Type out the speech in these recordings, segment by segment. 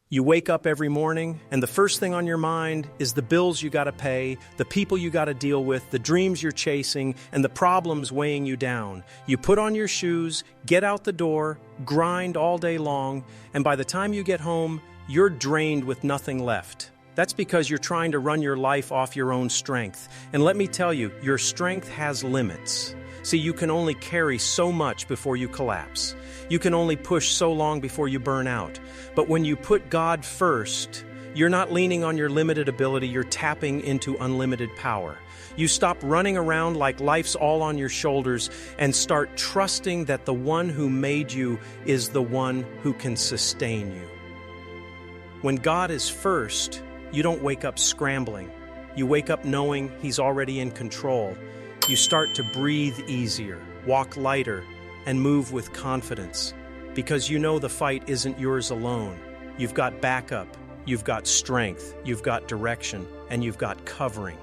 You wake up every morning, and the first thing on your mind is the bills you gotta pay, the people you gotta deal with, the dreams you're chasing, and the problems weighing you down. You put on your shoes, get out the door, grind all day long, and by the time you get home, you're drained with nothing left. That's because you're trying to run your life off your own strength. And let me tell you, your strength has limits. See, you can only carry so much before you collapse. You can only push so long before you burn out. But when you put God first, you're not leaning on your limited ability, you're tapping into unlimited power. You stop running around like life's all on your shoulders and start trusting that the one who made you is the one who can sustain you. When God is first, you don't wake up scrambling. You wake up knowing He's already in control. You start to breathe easier, walk lighter, and move with confidence. Because you know the fight isn't yours alone. You've got backup, you've got strength, you've got direction, and you've got covering.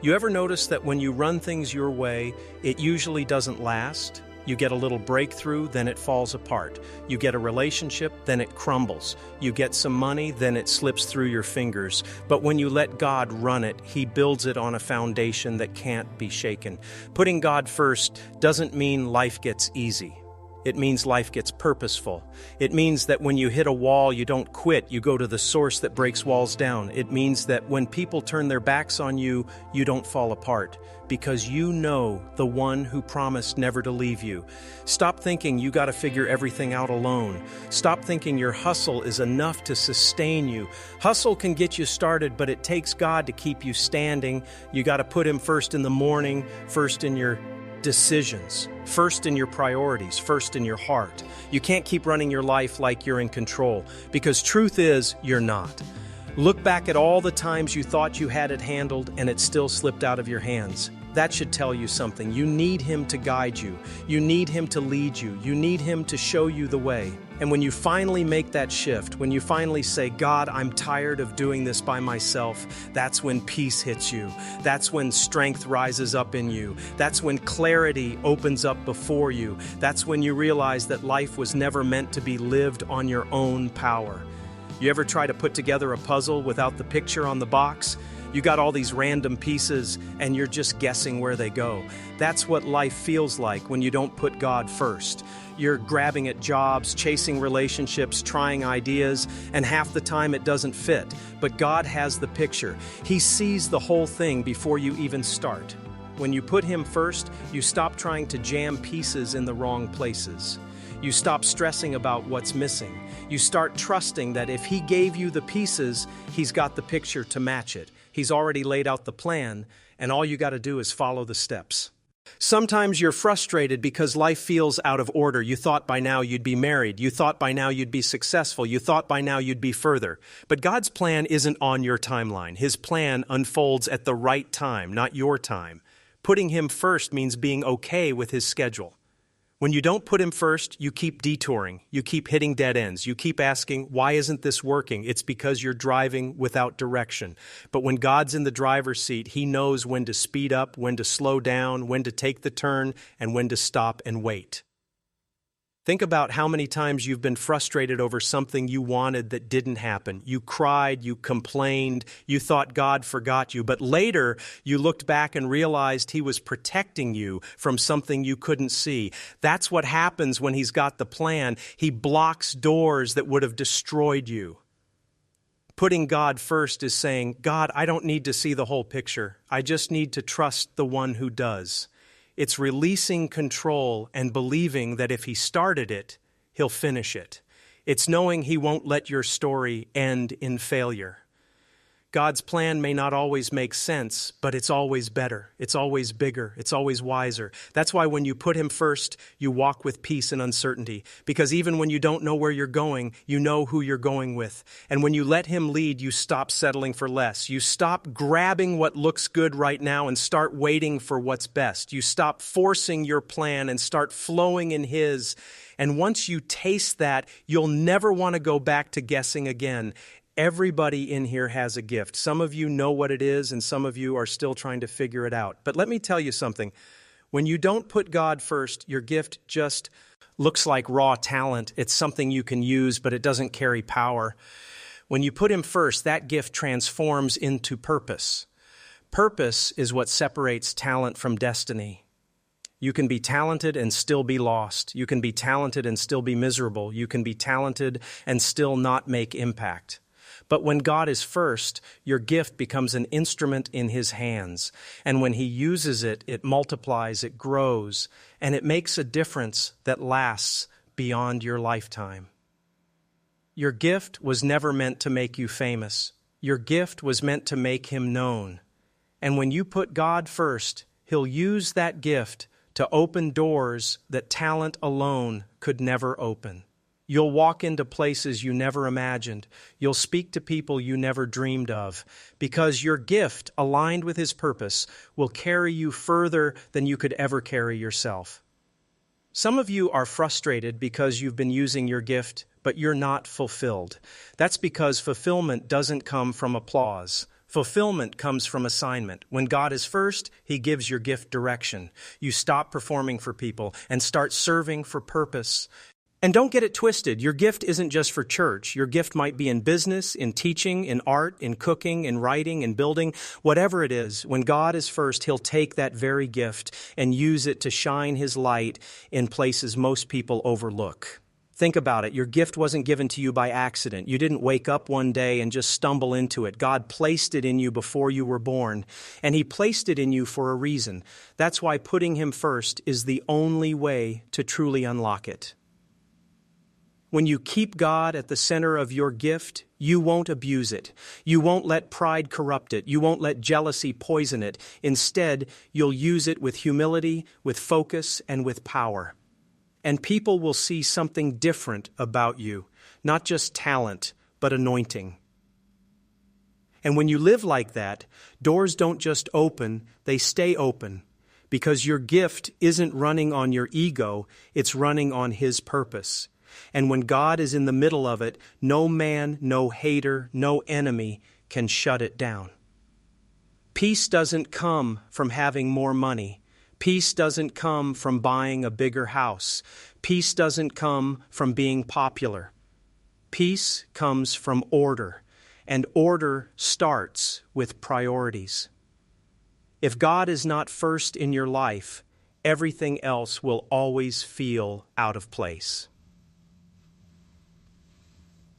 You ever notice that when you run things your way, it usually doesn't last? You get a little breakthrough, then it falls apart. You get a relationship, then it crumbles. You get some money, then it slips through your fingers. But when you let God run it, He builds it on a foundation that can't be shaken. Putting God first doesn't mean life gets easy. It means life gets purposeful. It means that when you hit a wall, you don't quit. You go to the source that breaks walls down. It means that when people turn their backs on you, you don't fall apart because you know the one who promised never to leave you. Stop thinking you got to figure everything out alone. Stop thinking your hustle is enough to sustain you. Hustle can get you started, but it takes God to keep you standing. You got to put Him first in the morning, first in your decisions, first in your priorities, first in your heart. You can't keep running your life like you're in control, because truth is, you're not. Look back at all the times you thought you had it handled and it still slipped out of your hands. That should tell you something. You need Him to guide you. You need Him to lead you. You need Him to show you the way. And when you finally make that shift, when you finally say, God, I'm tired of doing this by myself, that's when peace hits you. That's when strength rises up in you. That's when clarity opens up before you. That's when you realize that life was never meant to be lived on your own power. You ever try to put together a puzzle without the picture on the box? You got all these random pieces and you're just guessing where they go. That's what life feels like when you don't put God first. You're grabbing at jobs, chasing relationships, trying ideas, and half the time it doesn't fit. But God has the picture. He sees the whole thing before you even start. When you put Him first, you stop trying to jam pieces in the wrong places. You stop stressing about what's missing. You start trusting that if He gave you the pieces, He's got the picture to match it. He's already laid out the plan, and all you got to do is follow the steps. Sometimes you're frustrated because life feels out of order. You thought by now you'd be married. You thought by now you'd be successful. You thought by now you'd be further. But God's plan isn't on your timeline. His plan unfolds at the right time, not your time. Putting Him first means being okay with His schedule. When you don't put Him first, you keep detouring. You keep hitting dead ends. You keep asking, why isn't this working? It's because you're driving without direction. But when God's in the driver's seat, He knows when to speed up, when to slow down, when to take the turn, and when to stop and wait. Think about how many times you've been frustrated over something you wanted that didn't happen. You cried, you complained, you thought God forgot you, but later you looked back and realized He was protecting you from something you couldn't see. That's what happens when He's got the plan. He blocks doors that would have destroyed you. Putting God first is saying, God, I don't need to see the whole picture. I just need to trust the one who does. It's releasing control and believing that if He started it, He'll finish it. It's knowing He won't let your story end in failure. God's plan may not always make sense, but it's always better. It's always bigger. It's always wiser. That's why when you put Him first, you walk with peace and uncertainty. Because even when you don't know where you're going, you know who you're going with. And when you let Him lead, you stop settling for less. You stop grabbing what looks good right now and start waiting for what's best. You stop forcing your plan and start flowing in His. And once you taste that, you'll never want to go back to guessing again. Everybody in here has a gift. Some of you know what it is, and some of you are still trying to figure it out. But let me tell you something. When you don't put God first, your gift just looks like raw talent. It's something you can use, but it doesn't carry power. When you put Him first, that gift transforms into purpose. Purpose is what separates talent from destiny. You can be talented and still be lost. You can be talented and still be miserable. You can be talented and still not make impact. But when God is first, your gift becomes an instrument in His hands. And when He uses it, it multiplies, it grows, and it makes a difference that lasts beyond your lifetime. Your gift was never meant to make you famous. Your gift was meant to make Him known. And when you put God first, He'll use that gift to open doors that talent alone could never open. You'll walk into places you never imagined. You'll speak to people you never dreamed of, because your gift, aligned with His purpose, will carry you further than you could ever carry yourself. Some of you are frustrated because you've been using your gift, but you're not fulfilled. That's because fulfillment doesn't come from applause. Fulfillment comes from assignment. When God is first, He gives your gift direction. You stop performing for people and start serving for purpose. And don't get it twisted. Your gift isn't just for church. Your gift might be in business, in teaching, in art, in cooking, in writing, in building. Whatever it is, when God is first, He'll take that very gift and use it to shine His light in places most people overlook. Think about it. Your gift wasn't given to you by accident. You didn't wake up one day and just stumble into it. God placed it in you before you were born, and He placed it in you for a reason. That's why putting Him first is the only way to truly unlock it. When you keep God at the center of your gift, you won't abuse it. You won't let pride corrupt it. You won't let jealousy poison it. Instead, you'll use it with humility, with focus, and with power. And people will see something different about you, not just talent, but anointing. And when you live like that, doors don't just open, they stay open, because your gift isn't running on your ego, it's running on His purpose. And when God is in the middle of it, no man, no hater, no enemy can shut it down. Peace doesn't come from having more money. Peace doesn't come from buying a bigger house. Peace doesn't come from being popular. Peace comes from order, and order starts with priorities. If God is not first in your life, everything else will always feel out of place.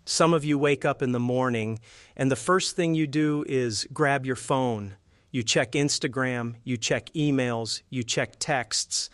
Some of you wake up in the morning, and the first thing you do is grab your phone. You check Instagram, you check emails, you check texts,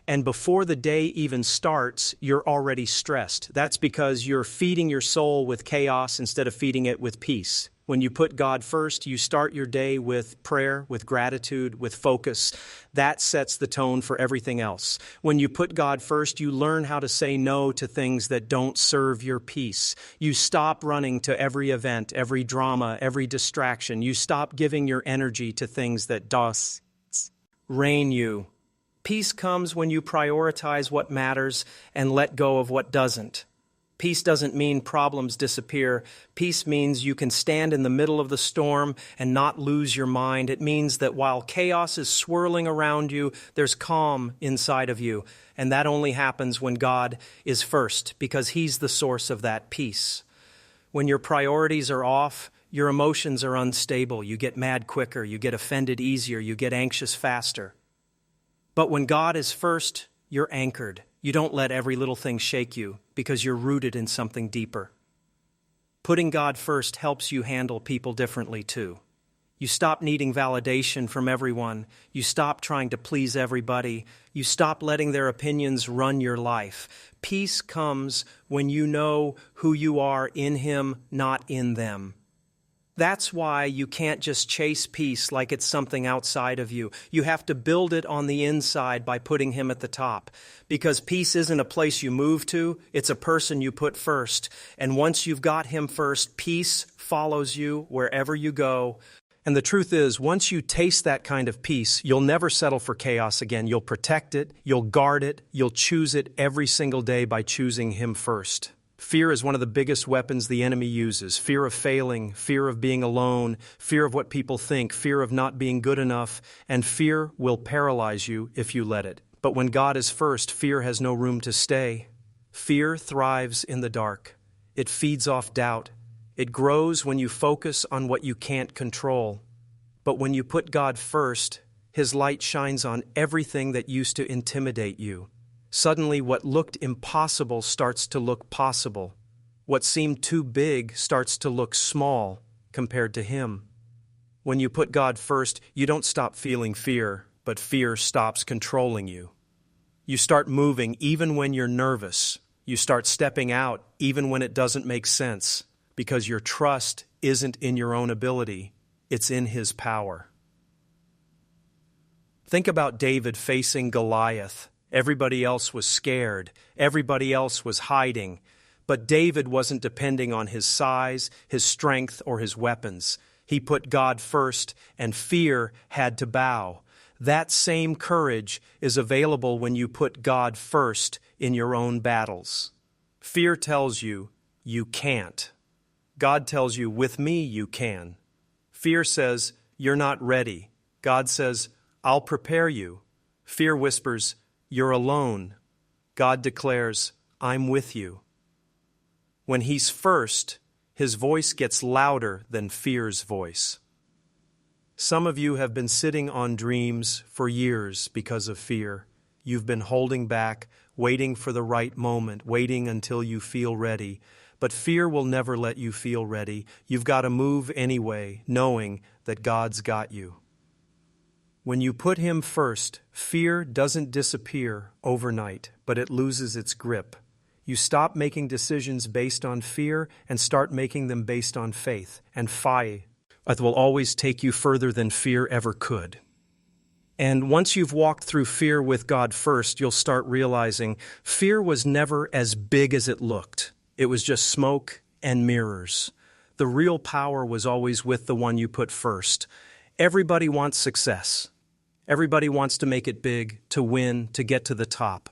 and before the day even starts, you're already stressed. That's because you're feeding your soul with chaos instead of feeding it with peace. When you put God first, you start your day with prayer, with gratitude, with focus. That sets the tone for everything else. When you put God first, you learn how to say no to things that don't serve your peace. You stop running to every event, every drama, every distraction. You stop giving your energy to things that drain you. Peace comes when you prioritize what matters and let go of what doesn't. Peace doesn't mean problems disappear. Peace means you can stand in the middle of the storm and not lose your mind. It means that while chaos is swirling around you, there's calm inside of you. And that only happens when God is first, because He's the source of that peace. When your priorities are off, your emotions are unstable. You get mad quicker. You get offended easier. You get anxious faster. But when God is first, you're anchored. You don't let every little thing shake you because you're rooted in something deeper. Putting God first helps you handle people differently too. You stop needing validation from everyone. You stop trying to please everybody. You stop letting their opinions run your life. Peace comes when you know who you are in Him, not in them. That's why you can't just chase peace like it's something outside of you. You have to build it on the inside by putting Him at the top. Because peace isn't a place you move to, it's a person you put first. And once you've got Him first, peace follows you wherever you go. And the truth is, once you taste that kind of peace, you'll never settle for chaos again. You'll protect it, you'll guard it, you'll choose it every single day by choosing Him first. Fear is one of the biggest weapons the enemy uses. Fear of failing, fear of being alone, fear of what people think, fear of not being good enough, and fear will paralyze you if you let it. But when God is first, fear has no room to stay. Fear thrives in the dark. It feeds off doubt. It grows when you focus on what you can't control. But when you put God first, His light shines on everything that used to intimidate you. Suddenly, what looked impossible starts to look possible. What seemed too big starts to look small compared to Him. When you put God first, you don't stop feeling fear, but fear stops controlling you. You start moving even when you're nervous. You start stepping out even when it doesn't make sense, because your trust isn't in your own ability, it's in His power. Think about David facing Goliath. Everybody else was scared. Everybody else was hiding. But David wasn't depending on his size, his strength, or his weapons. He put God first, and fear had to bow. That same courage is available when you put God first in your own battles. Fear tells you, you can't. God tells you, with me you can. Fear says, you're not ready. God says, I'll prepare you. Fear whispers, you're alone. God declares, I'm with you. When He's first, His voice gets louder than fear's voice. Some of you have been sitting on dreams for years because of fear. You've been holding back, waiting for the right moment, waiting until you feel ready. But fear will never let you feel ready. You've got to move anyway, knowing that God's got you. When you put Him first, fear doesn't disappear overnight, but it loses its grip. You stop making decisions based on fear and start making them based on faith. And faith will always take you further than fear ever could. And once you've walked through fear with God first, you'll start realizing fear was never as big as it looked. It was just smoke and mirrors. The real power was always with the one you put first. Everybody wants success. Everybody wants to make it big, to win, to get to the top.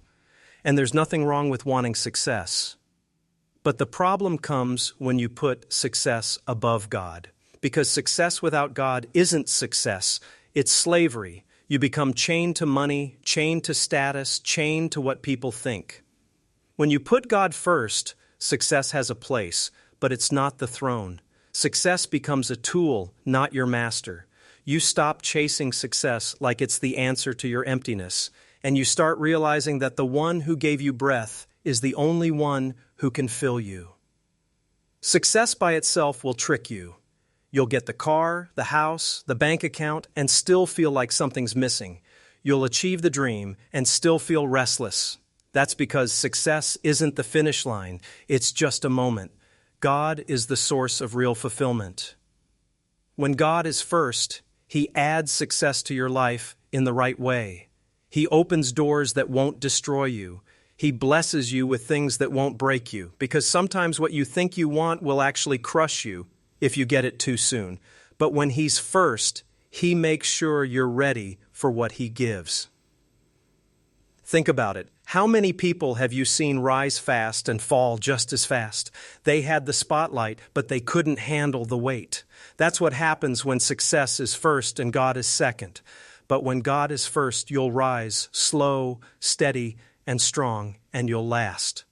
And there's nothing wrong with wanting success. But the problem comes when you put success above God. Because success without God isn't success, it's slavery. You become chained to money, chained to status, chained to what people think. When you put God first, success has a place, but it's not the throne. Success becomes a tool, not your master. You stop chasing success like it's the answer to your emptiness, and you start realizing that the one who gave you breath is the only one who can fill you. Success by itself will trick you. You'll get the car, the house, the bank account, and still feel like something's missing. You'll achieve the dream and still feel restless. That's because success isn't the finish line. It's just a moment. God is the source of real fulfillment. When God is first, He adds success to your life in the right way. He opens doors that won't destroy you. He blesses you with things that won't break you, because sometimes what you think you want will actually crush you if you get it too soon. But when He's first, He makes sure you're ready for what He gives. Think about it. How many people have you seen rise fast and fall just as fast? They had the spotlight, but they couldn't handle the weight. That's what happens when success is first and God is second. But when God is first, you'll rise slow, steady, and strong, and you'll last.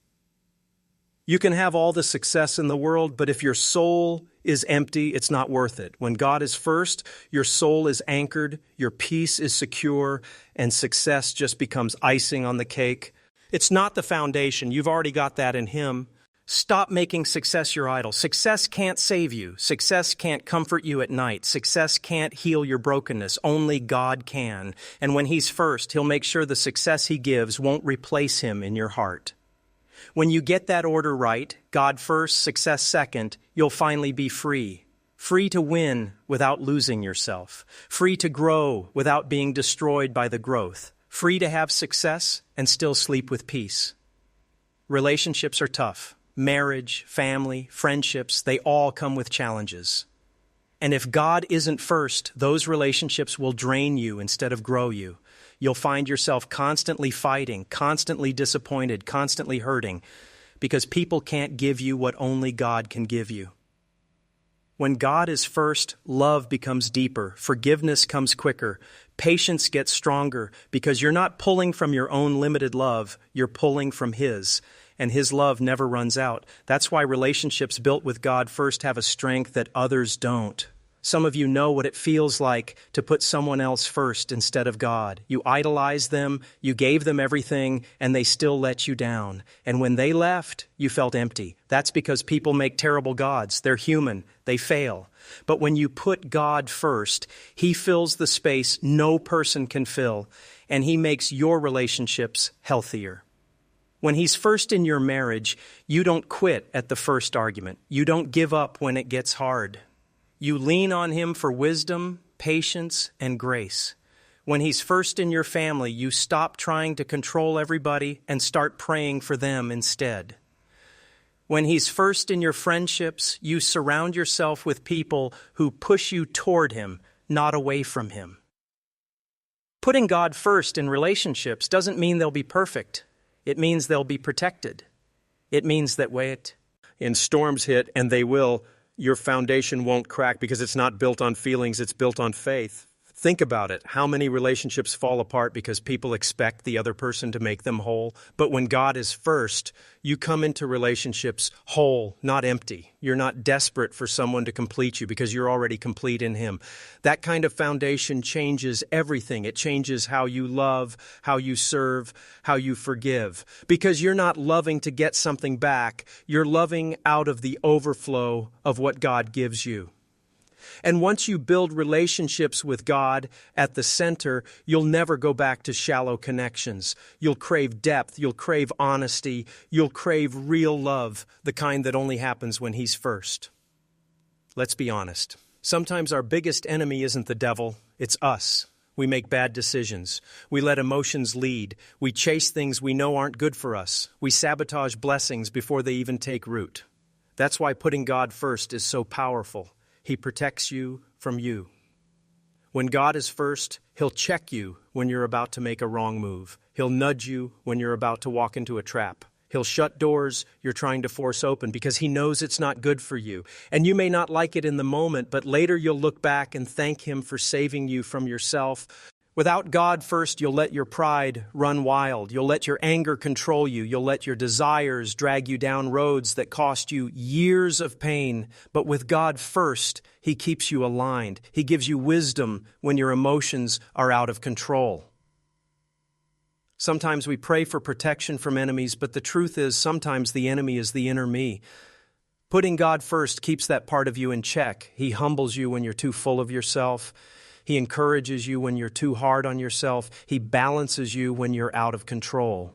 You can have all the success in the world, but if your soul is empty, it's not worth it. When God is first, your soul is anchored, your peace is secure, and success just becomes icing on the cake. It's not the foundation. You've already got that in Him. Stop making success your idol. Success can't save you. Success can't comfort you at night. Success can't heal your brokenness. Only God can. And when He's first, He'll make sure the success He gives won't replace Him in your heart. When you get that order right, God first, success second, you'll finally be free. Free to win without losing yourself. Free to grow without being destroyed by the growth. Free to have success and still sleep with peace. Relationships are tough. Marriage, family, friendships, they all come with challenges. And if God isn't first, those relationships will drain you instead of grow you. You'll find yourself constantly fighting, constantly disappointed, constantly hurting, because people can't give you what only God can give you. When God is first, love becomes deeper, forgiveness comes quicker, patience gets stronger, because you're not pulling from your own limited love, you're pulling from His. and His love never runs out. That's why relationships built with God first have a strength that others don't. Some of you know what it feels like to put someone else first instead of God. You idolized them, you gave them everything, and they still let you down. And when they left, you felt empty. That's because people make terrible gods. They're human. They fail. But when you put God first, He fills the space no person can fill, and He makes your relationships healthier. When He's first in your marriage, you don't quit at the first argument. You don't give up when it gets hard. You lean on Him for wisdom, patience, and grace. When He's first in your family, you stop trying to control everybody and start praying for them instead. When He's first in your friendships, you surround yourself with people who push you toward Him, not away from Him. Putting God first in relationships doesn't mean they'll be perfect. It means they'll be protected. It means that when storms hit, and they will, your foundation won't crack because it's not built on feelings, it's built on faith. Think about it. How many relationships fall apart because people expect the other person to make them whole? But when God is first, you come into relationships whole, not empty. You're not desperate for someone to complete you because you're already complete in Him. That kind of foundation changes everything. It changes how you love, how you serve, how you forgive. Because you're not loving to get something back. You're loving out of the overflow of what God gives you. And once you build relationships with God at the center, you'll never go back to shallow connections. You'll crave depth, you'll crave honesty, you'll crave real love, the kind that only happens when He's first. Let's be honest. Sometimes our biggest enemy isn't the devil, it's us. We make bad decisions. We let emotions lead. We chase things we know aren't good for us. We sabotage blessings before they even take root. That's why putting God first is so powerful. He protects you from you. When God is first, He'll check you when you're about to make a wrong move. He'll nudge you when you're about to walk into a trap. He'll shut doors you're trying to force open because He knows it's not good for you. And you may not like it in the moment, but later you'll look back and thank Him for saving you from yourself. Without God first, you'll let your pride run wild. You'll let your anger control you. You'll let your desires drag you down roads that cost you years of pain. But with God first, He keeps you aligned. He gives you wisdom when your emotions are out of control. Sometimes we pray for protection from enemies, but the truth is sometimes the enemy is the inner me. Putting God first keeps that part of you in check. He humbles you when you're too full of yourself. He encourages you when you're too hard on yourself. He balances you when you're out of control.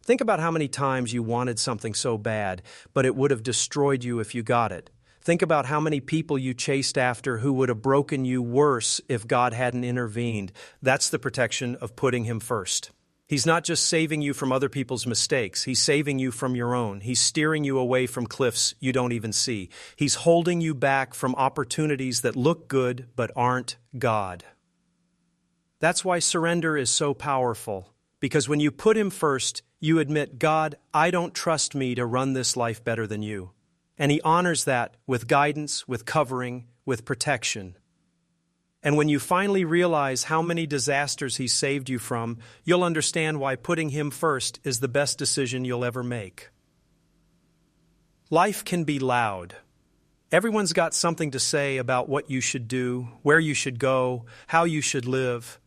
Think about how many times you wanted something so bad, but it would have destroyed you if you got it. Think about how many people you chased after who would have broken you worse if God hadn't intervened. That's the protection of putting Him first. He's not just saving you from other people's mistakes. He's saving you from your own. He's steering you away from cliffs you don't even see. He's holding you back from opportunities that look good but aren't God. That's why surrender is so powerful. Because when you put Him first, you admit, God, I don't trust me to run this life better than you. And He honors that with guidance, with covering, with protection. And when you finally realize how many disasters He saved you from, you'll understand why putting Him first is the best decision you'll ever make. Life can be loud. Everyone's got something to say about what you should do, where you should go, how you should live.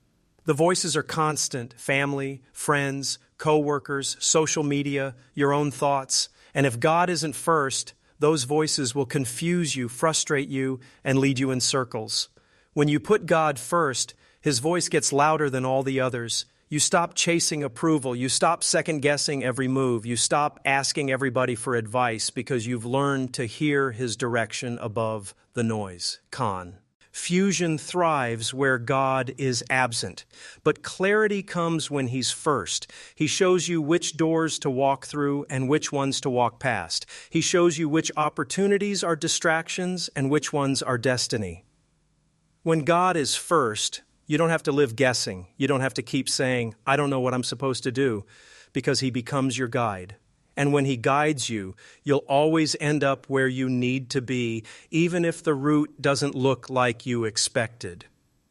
The voices are constant: family, friends, co-workers, social media, your own thoughts. And if God isn't first, those voices will confuse you, frustrate you, and lead you in circles. When you put God first, His voice gets louder than all the others. You stop chasing approval. You stop second-guessing every move. You stop asking everybody for advice because you've learned to hear His direction above the noise. Fusion thrives where God is absent. But clarity comes when He's first. He shows you which doors to walk through and which ones to walk past. He shows you which opportunities are distractions and which ones are destiny. When God is first, you don't have to live guessing. You don't have to keep saying, I don't know what I'm supposed to do, because He becomes your guide. And when He guides you, you'll always end up where you need to be, even if the route doesn't look like you expected.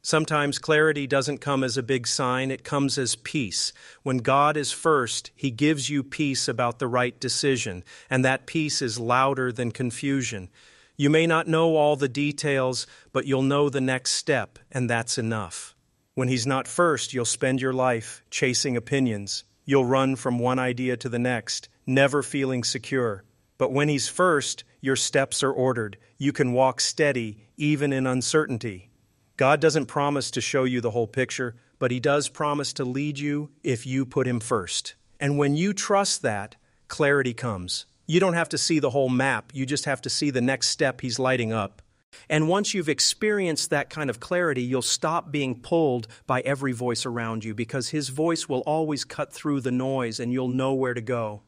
Sometimes clarity doesn't come as a big sign, it comes as peace. When God is first, He gives you peace about the right decision, and that peace is louder than confusion. You may not know all the details, but you'll know the next step, and that's enough. When He's not first, you'll spend your life chasing opinions. You'll run from one idea to the next, never feeling secure. But when He's first, your steps are ordered. You can walk steady, even in uncertainty. God doesn't promise to show you the whole picture, but He does promise to lead you if you put Him first. And when you trust that, clarity comes. You don't have to see the whole map, you just have to see the next step He's lighting up. And once you've experienced that kind of clarity, you'll stop being pulled by every voice around you, because His voice will always cut through the noise and you'll know where to go.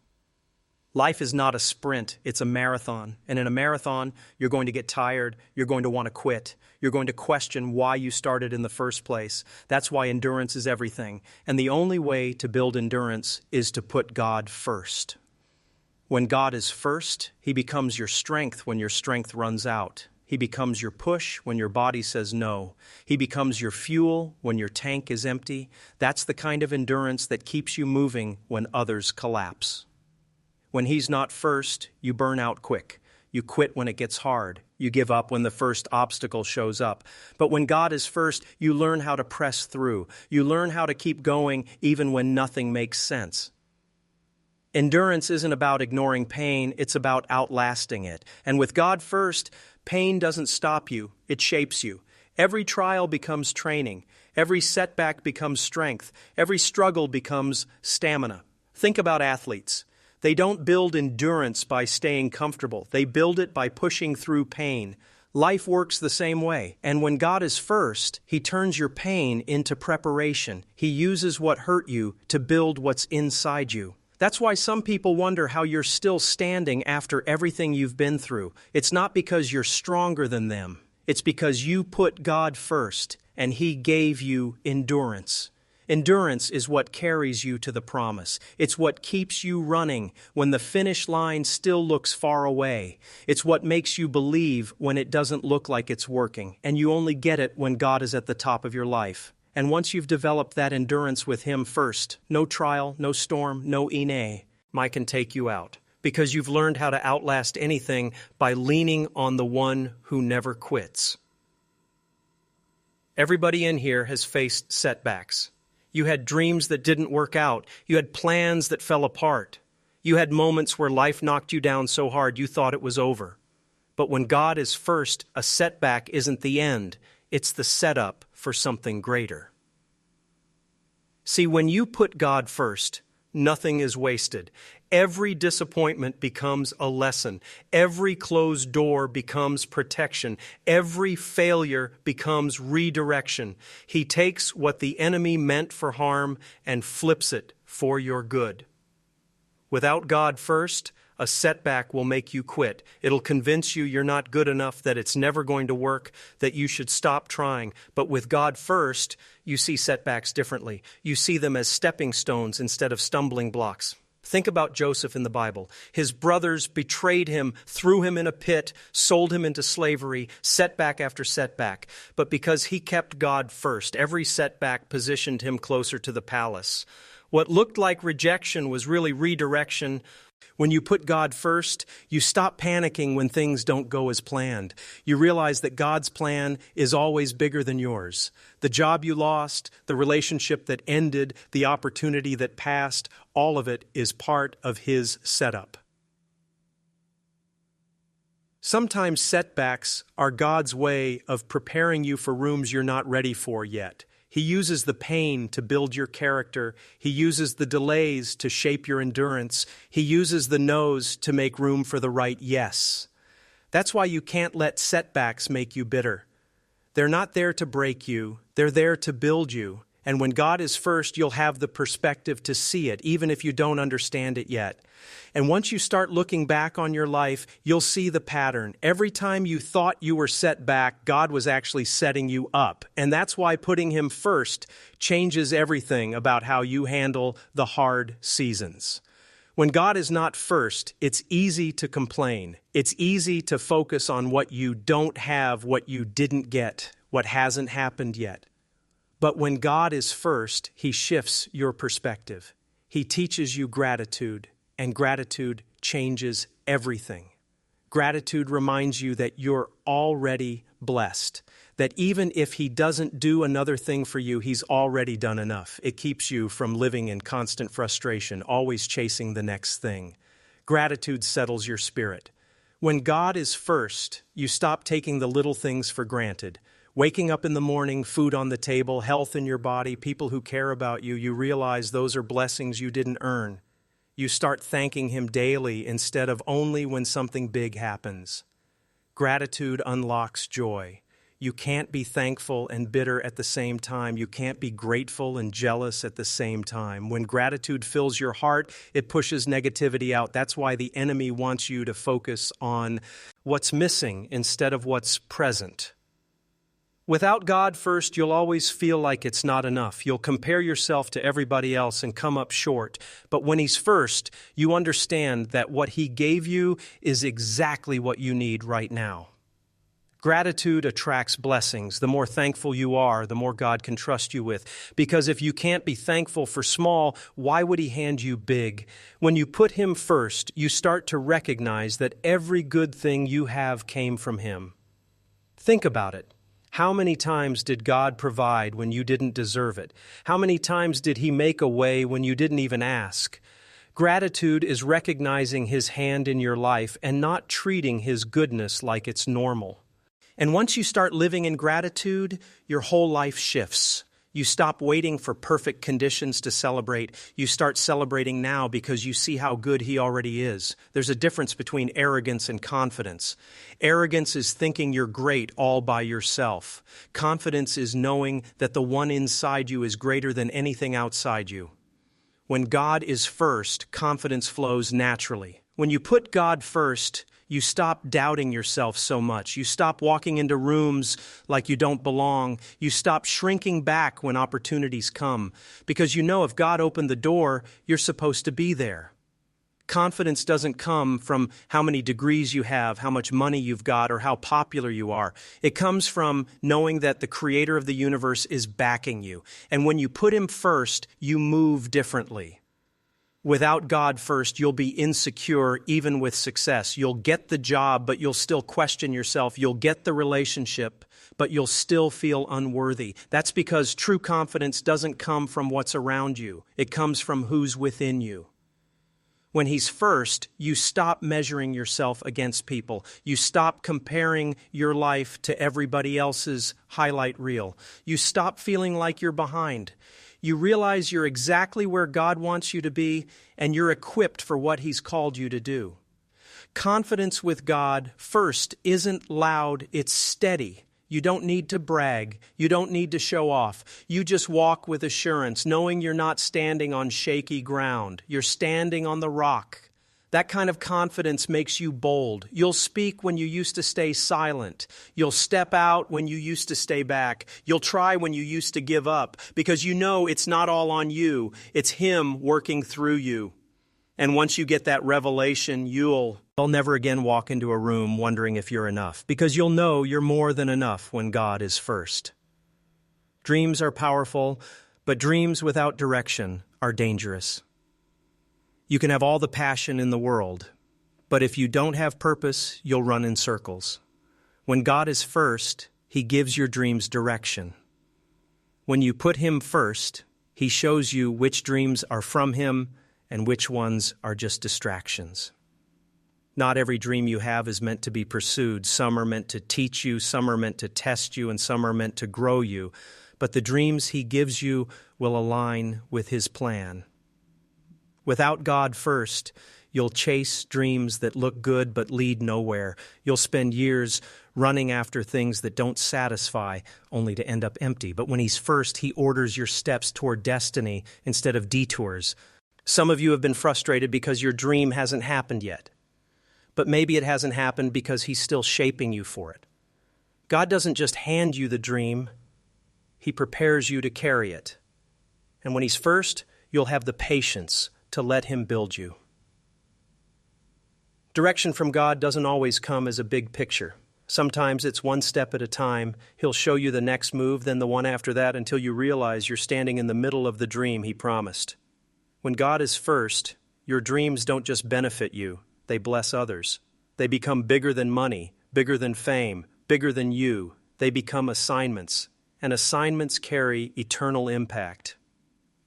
Life is not a sprint, it's a marathon. And in a marathon, you're going to get tired, you're going to want to quit. You're going to question why you started in the first place. That's why endurance is everything. And the only way to build endurance is to put God first. When God is first, He becomes your strength when your strength runs out. He becomes your push when your body says no. He becomes your fuel when your tank is empty. That's the kind of endurance that keeps you moving when others collapse. When He's not first, you burn out quick. You quit when it gets hard. You give up when the first obstacle shows up. But when God is first, you learn how to press through. You learn how to keep going even when nothing makes sense. Endurance isn't about ignoring pain, it's about outlasting it. And with God first, pain doesn't stop you, it shapes you. Every trial becomes training. Every setback becomes strength. Every struggle becomes stamina. Think about athletes. They don't build endurance by staying comfortable. They build it by pushing through pain. Life works the same way. And when God is first, He turns your pain into preparation. He uses what hurt you to build what's inside you. That's why some people wonder how you're still standing after everything you've been through. It's not because you're stronger than them. It's because you put God first, and He gave you endurance. Endurance is what carries you to the promise. It's what keeps you running when the finish line still looks far away. It's what makes you believe when it doesn't look like it's working, and you only get it when God is at the top of your life. And once you've developed that endurance with Him first, no trial, no storm, no ine can take you out, because you've learned how to outlast anything by leaning on the one who never quits. Everybody in here has faced setbacks. You had dreams that didn't work out. You had plans that fell apart. You had moments where life knocked you down so hard you thought it was over. But when God is first, a setback isn't the end. It's the setup for something greater. See, when you put God first, nothing is wasted. Every disappointment becomes a lesson. Every closed door becomes protection. Every failure becomes redirection. He takes what the enemy meant for harm and flips it for your good. Without God first, a setback will make you quit. It'll convince you you're not good enough, that it's never going to work, that you should stop trying. But with God first, you see setbacks differently. You see them as stepping stones instead of stumbling blocks. Think about Joseph in the Bible. His brothers betrayed him, threw him in a pit, sold him into slavery, setback after setback. But because he kept God first, every setback positioned him closer to the palace. What looked like rejection was really redirection. When you put God first, you stop panicking when things don't go as planned. You realize that God's plan is always bigger than yours. The job you lost, the relationship that ended, the opportunity that passed, all of it is part of His setup. Sometimes setbacks are God's way of preparing you for rooms you're not ready for yet. He uses the pain to build your character. He uses the delays to shape your endurance. He uses the no's to make room for the right yes. That's why you can't let setbacks make you bitter. They're not there to break you. They're there to build you. And when God is first, you'll have the perspective to see it, even if you don't understand it yet. And once you start looking back on your life, you'll see the pattern. Every time you thought you were set back, God was actually setting you up. And that's why putting Him first changes everything about how you handle the hard seasons. When God is not first, it's easy to complain. It's easy to focus on what you don't have, what you didn't get, what hasn't happened yet. But when God is first, He shifts your perspective. He teaches you gratitude, and gratitude changes everything. Gratitude reminds you that you're already blessed, that even if He doesn't do another thing for you, He's already done enough. It keeps you from living in constant frustration, always chasing the next thing. Gratitude settles your spirit. When God is first, you stop taking the little things for granted. Waking up in the morning, food on the table, health in your body, people who care about you, you realize those are blessings you didn't earn. You start thanking Him daily instead of only when something big happens. Gratitude unlocks joy. You can't be thankful and bitter at the same time. You can't be grateful and jealous at the same time. When gratitude fills your heart, it pushes negativity out. That's why the enemy wants you to focus on what's missing instead of what's present. Without God first, you'll always feel like it's not enough. You'll compare yourself to everybody else and come up short. But when He's first, you understand that what He gave you is exactly what you need right now. Gratitude attracts blessings. The more thankful you are, the more God can trust you with. Because if you can't be thankful for small, why would He hand you big? When you put Him first, you start to recognize that every good thing you have came from Him. Think about it. How many times did God provide when you didn't deserve it? How many times did He make a way when you didn't even ask? Gratitude is recognizing His hand in your life and not treating His goodness like it's normal. And once you start living in gratitude, your whole life shifts. You stop waiting for perfect conditions to celebrate. You start celebrating now because you see how good He already is. There's a difference between arrogance and confidence. Arrogance is thinking you're great all by yourself. Confidence is knowing that the one inside you is greater than anything outside you. When God is first, confidence flows naturally. When you put God first, you stop doubting yourself so much. You stop walking into rooms like you don't belong. You stop shrinking back when opportunities come because you know if God opened the door, you're supposed to be there. Confidence doesn't come from how many degrees you have, how much money you've got, or how popular you are. It comes from knowing that the Creator of the universe is backing you. And when you put Him first, you move differently. Without God first, you'll be insecure even with success. You'll get the job, but you'll still question yourself. You'll get the relationship, but you'll still feel unworthy. That's because true confidence doesn't come from what's around you. It comes from who's within you. When He's first, you stop measuring yourself against people. You stop comparing your life to everybody else's highlight reel. You stop feeling like you're behind. You realize you're exactly where God wants you to be, and you're equipped for what He's called you to do. Confidence with God first isn't loud, it's steady. You don't need to brag. You don't need to show off. You just walk with assurance, knowing you're not standing on shaky ground. You're standing on the rock. That kind of confidence makes you bold. You'll speak when you used to stay silent. You'll step out when you used to stay back. You'll try when you used to give up, because you know it's not all on you. It's Him working through you. And once you get that revelation, you'll never again walk into a room wondering if you're enough, because you'll know you're more than enough when God is first. Dreams are powerful, but dreams without direction are dangerous. You can have all the passion in the world, but if you don't have purpose, you'll run in circles. When God is first, He gives your dreams direction. When you put Him first, He shows you which dreams are from Him and which ones are just distractions. Not every dream you have is meant to be pursued. Some are meant to teach you, some are meant to test you, and some are meant to grow you. But the dreams He gives you will align with His plan. Without God first, you'll chase dreams that look good but lead nowhere. You'll spend years running after things that don't satisfy, only to end up empty. But when He's first, He orders your steps toward destiny instead of detours. Some of you have been frustrated because your dream hasn't happened yet. But maybe it hasn't happened because He's still shaping you for it. God doesn't just hand you the dream, He prepares you to carry it. And when He's first, you'll have the patience to let Him build you. Direction from God doesn't always come as a big picture. Sometimes it's one step at a time. He'll show you the next move, then the one after that, until you realize you're standing in the middle of the dream he promised. When God is first, your dreams don't just benefit you, they bless others. They become bigger than money, bigger than fame, bigger than you. They become assignments, and assignments carry eternal impact.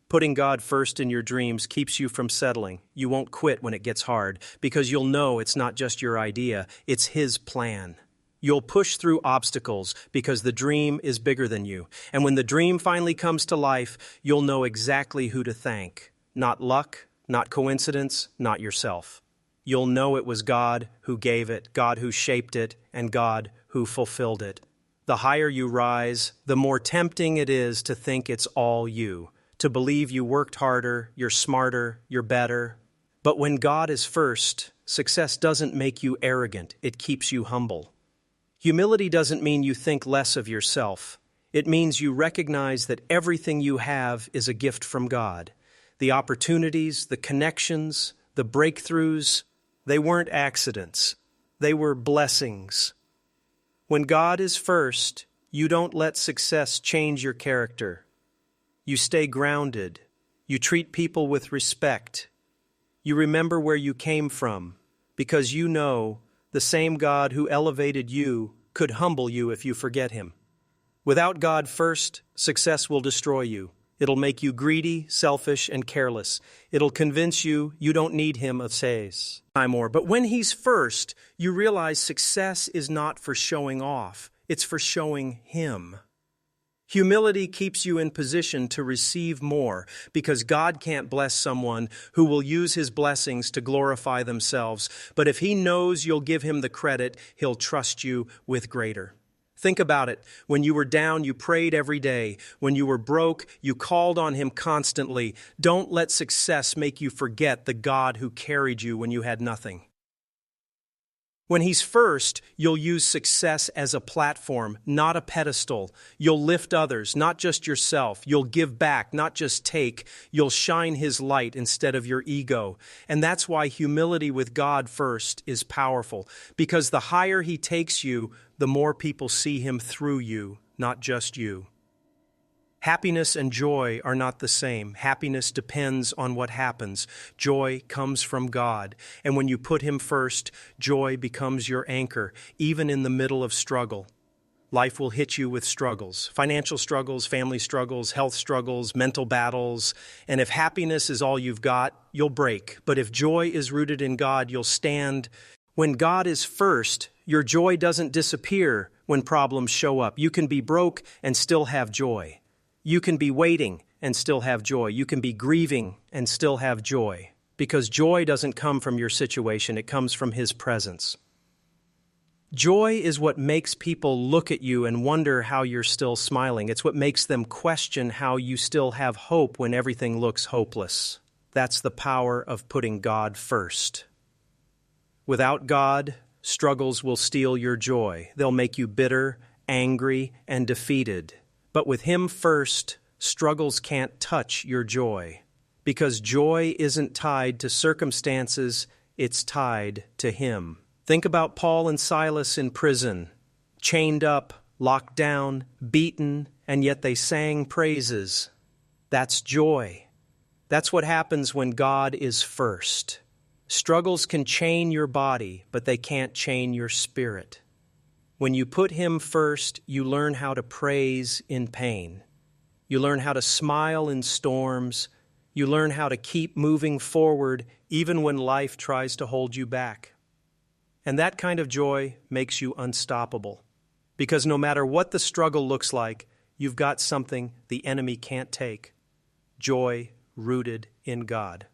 Putting God first in your dreams keeps you from settling. You won't quit when it gets hard, because you'll know it's not just your idea, it's His plan. You'll push through obstacles because the dream is bigger than you. And when the dream finally comes to life, you'll know exactly who to thank. Not luck, not coincidence, not yourself. You'll know it was God who gave it, God who shaped it, and God who fulfilled it. The higher you rise, the more tempting it is to think it's all you, to believe you worked harder, you're smarter, you're better. But when God is first, success doesn't make you arrogant, it keeps you humble. Humility doesn't mean you think less of yourself. It means you recognize that everything you have is a gift from God. The opportunities, the connections, the breakthroughs, they weren't accidents. They were blessings. When God is first, you don't let success change your character. You stay grounded. You treat people with respect. You remember where you came from, because you know the same God who elevated you could humble you if you forget Him. Without God first, success will destroy you. It'll make you greedy, selfish, and careless. It'll convince you you don't need Him of says more. But when He's first, you realize success is not for showing off. It's for showing Him. Humility keeps you in position to receive more, because God can't bless someone who will use His blessings to glorify themselves. But if He knows you'll give Him the credit, He'll trust you with greater. Think about it. When you were down, you prayed every day. When you were broke, you called on Him constantly. Don't let success make you forget the God who carried you when you had nothing. When He's first, you'll use success as a platform, not a pedestal. You'll lift others, not just yourself. You'll give back, not just take. You'll shine His light instead of your ego. And that's why humility with God first is powerful, because the higher He takes you, the more people see Him through you, not just you. Happiness and joy are not the same. Happiness depends on what happens. Joy comes from God. And when you put Him first, joy becomes your anchor, even in the middle of struggle. Life will hit you with struggles, financial struggles, family struggles, health struggles, mental battles. And if happiness is all you've got, you'll break. But if joy is rooted in God, you'll stand. When God is first, your joy doesn't disappear when problems show up. You can be broke and still have joy. You can be waiting and still have joy. You can be grieving and still have joy. Because joy doesn't come from your situation, it comes from His presence. Joy is what makes people look at you and wonder how you're still smiling. It's what makes them question how you still have hope when everything looks hopeless. That's the power of putting God first. Without God, struggles will steal your joy. They'll make you bitter, angry, and defeated. But with Him first, struggles can't touch your joy, because joy isn't tied to circumstances, it's tied to Him. Think about Paul and Silas in prison, chained up, locked down, beaten, and yet they sang praises. That's joy. That's what happens when God is first. Struggles can chain your body, but they can't chain your spirit. When you put Him first, you learn how to praise in pain. You learn how to smile in storms. You learn how to keep moving forward even when life tries to hold you back. And that kind of joy makes you unstoppable. Because no matter what the struggle looks like, you've got something the enemy can't take. Joy rooted in God.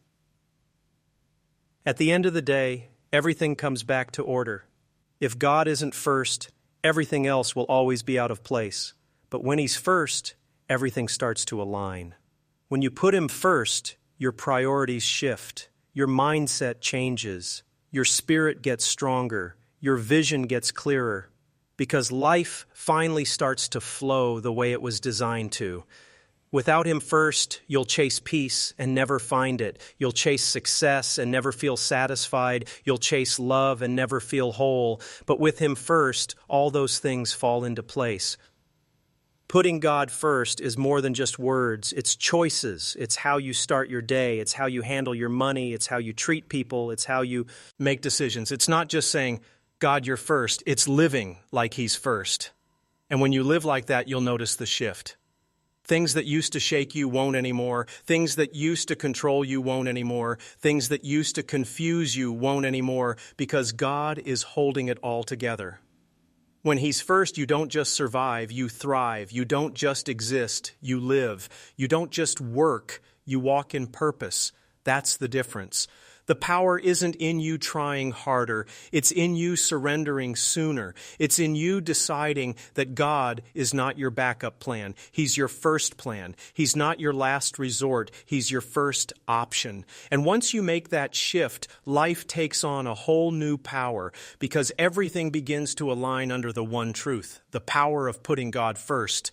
At the end of the day, everything comes back to order. If God isn't first, everything else will always be out of place. But when He's first, everything starts to align. When you put Him first, your priorities shift, your mindset changes, your spirit gets stronger, your vision gets clearer, because life finally starts to flow the way it was designed to. Without him first, you'll chase peace and never find it. You'll chase success and never feel satisfied. You'll chase love and never feel whole. But with him first, all those things fall into place. Putting God first is more than just words. It's choices. It's how you start your day. It's how you handle your money. It's how you treat people. It's how you make decisions. It's not just saying, God, you're first. It's living like he's first. And when you live like that, you'll notice the shift. Things that used to shake you won't anymore. Things that used to control you won't anymore. Things that used to confuse you won't anymore, because God is holding it all together. When he's first, you don't just survive, you thrive. You don't just exist, you live. You don't just work, you walk in purpose. That's the difference. The power isn't in you trying harder. It's in you surrendering sooner. It's in you deciding that God is not your backup plan. He's your first plan. He's not your last resort. He's your first option. And once you make that shift, life takes on a whole new power, because everything begins to align under the one truth, the power of putting God first.